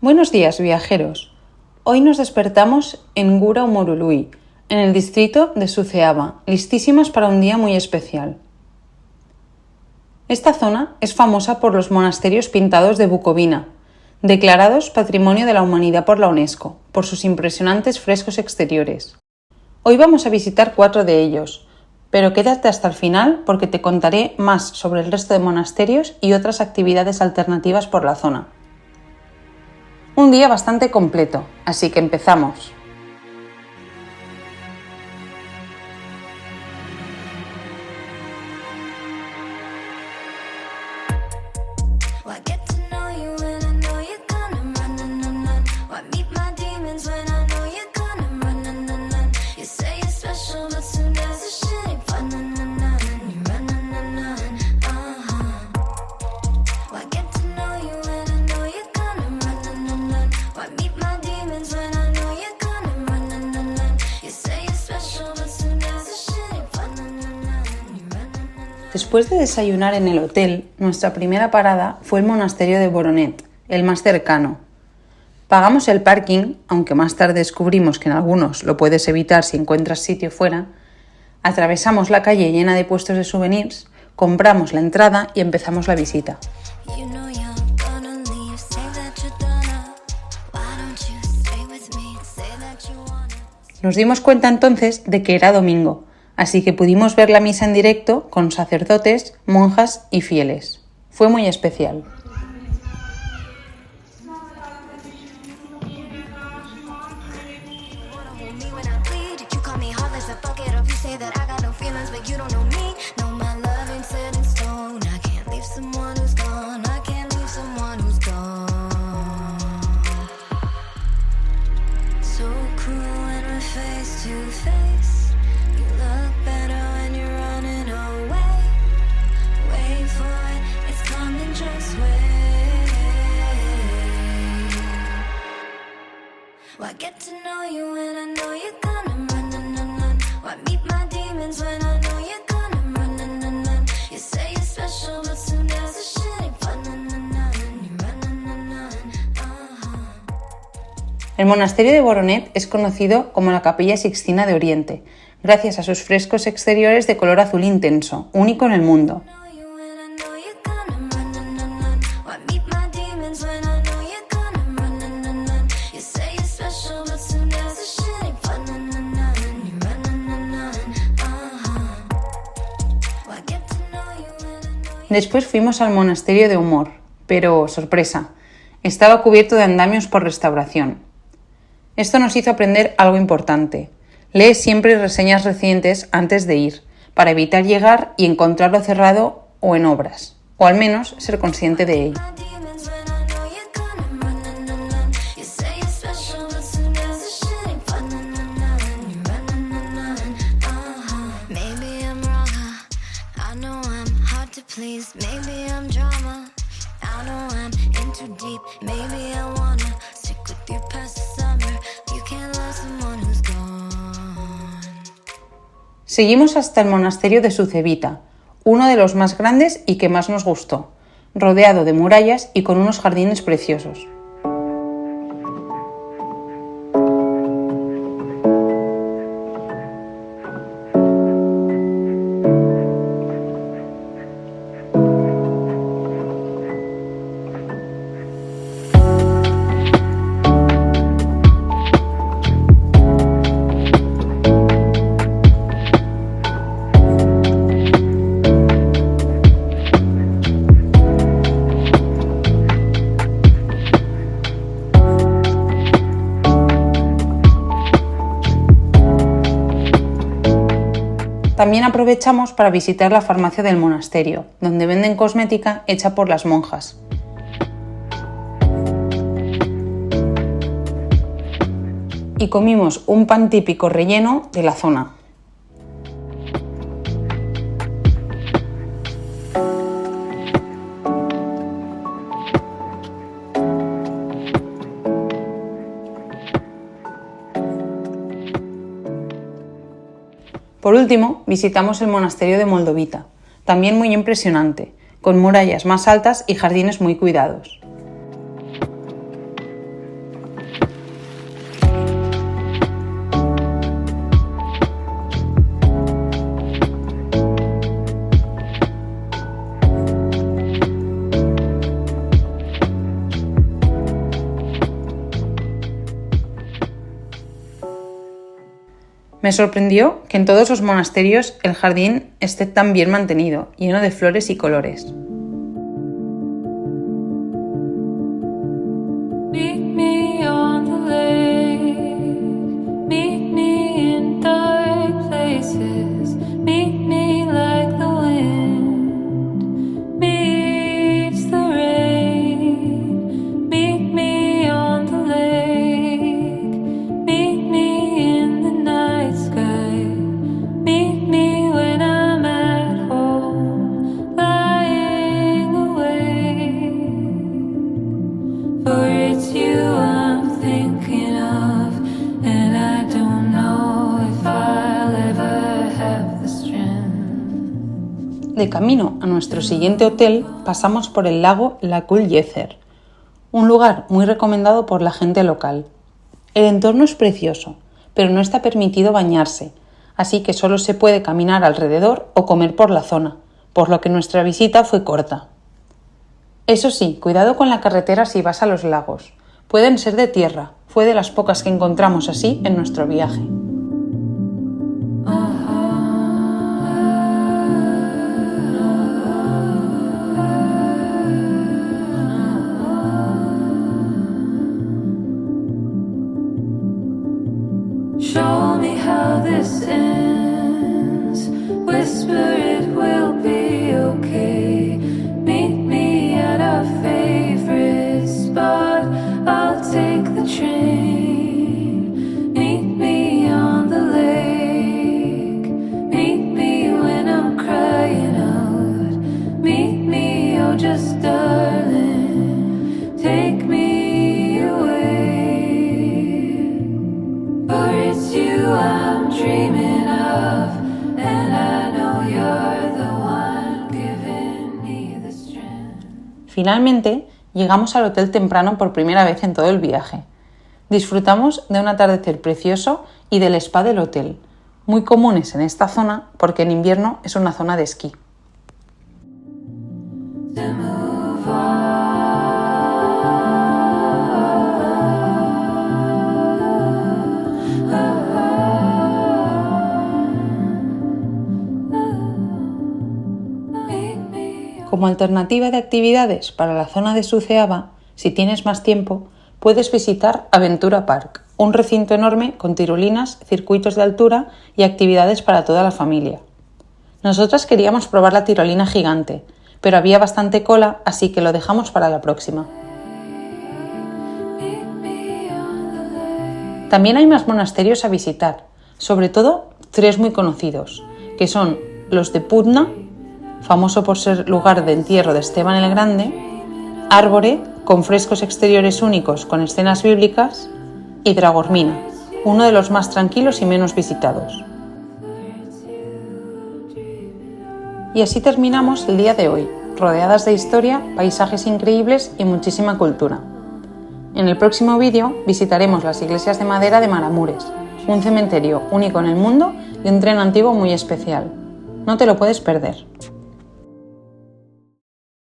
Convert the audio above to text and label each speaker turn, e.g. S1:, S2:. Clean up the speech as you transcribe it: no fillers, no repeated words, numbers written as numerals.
S1: Buenos días, viajeros. Hoy nos despertamos en Ngurah Umorului, en el distrito de Suceava, listísimas para un día muy especial. Esta zona es famosa por los monasterios pintados de Bukovina, declarados Patrimonio de la Humanidad por la UNESCO, por sus impresionantes frescos exteriores. Hoy vamos a visitar 4 de ellos, pero quédate hasta el final porque te contaré más sobre el resto de monasterios y otras actividades alternativas por la zona. Un día bastante completo, así que empezamos. Después de desayunar en el hotel, nuestra primera parada fue el monasterio de Voronet, el más cercano. Pagamos el parking, aunque más tarde descubrimos que en algunos lo puedes evitar si encuentras sitio fuera. Atravesamos la calle llena de puestos de souvenirs, compramos la entrada y empezamos la visita. Nos dimos cuenta entonces de que era domingo, así que pudimos ver la misa en directo con sacerdotes, monjas y fieles. Fue muy especial. El monasterio de Voronet es conocido como la Capilla Sixtina de Oriente, gracias a sus frescos exteriores de color azul intenso, único en el mundo. Después fuimos al monasterio de Umor, pero, sorpresa, estaba cubierto de andamios por restauración. Esto nos hizo aprender algo importante. Lee siempre reseñas recientes antes de ir, para evitar llegar y encontrarlo cerrado o en obras, o al menos ser consciente de ello. Seguimos hasta el monasterio de Sucevita, uno de los más grandes y que más nos gustó, rodeado de murallas y con unos jardines preciosos. También aprovechamos para visitar la farmacia del monasterio, donde venden cosmética hecha por las monjas. Y comimos un pan típico relleno de la zona. Por último, visitamos el monasterio de Moldovita, también muy impresionante, con murallas más altas y jardines muy cuidados. Me sorprendió que en todos los monasterios el jardín esté tan bien mantenido, lleno de flores y colores. De camino a nuestro siguiente hotel pasamos por el lago Lakul Yezer, un lugar muy recomendado por la gente local. El entorno es precioso, pero no está permitido bañarse, así que solo se puede caminar alrededor o comer por la zona, por lo que nuestra visita fue corta. Eso sí, cuidado con la carretera si vas a los lagos. Pueden ser de tierra, fue de las pocas que encontramos así en nuestro viaje.
S2: Show me how this ends. Whisper it will be okay. Meet me at our favorite spot. I'll take the train. Meet me on the lake. Meet me when I'm crying out. Meet me, oh just darling. Take me away. For it's you I'm dreaming of, and I know you're the one giving me the strength.
S1: Finalmente, llegamos al hotel temprano por primera vez en todo el viaje. Disfrutamos de un atardecer precioso y del spa del hotel, muy comunes en esta zona porque en invierno es una zona de esquí.
S2: To move on.
S1: Como alternativa de actividades para la zona de Suceava, si tienes más tiempo, puedes visitar Aventura Park, un recinto enorme con tirolinas, circuitos de altura y actividades para toda la familia. Nosotras queríamos probar la tirolina gigante, pero había bastante cola, así que lo dejamos para la próxima. También hay más monasterios a visitar, sobre todo 3 muy conocidos, que son los de Putna, famoso por ser lugar de entierro de Esteban el Grande, Árbore, con frescos exteriores únicos con escenas bíblicas, y Dragormina, uno de los más tranquilos y menos visitados. Y así terminamos el día de hoy, rodeadas de historia, paisajes increíbles y muchísima cultura. En el próximo vídeo visitaremos las iglesias de madera de Maramures, un cementerio único en el mundo y un tren antiguo muy especial. No te lo puedes perder.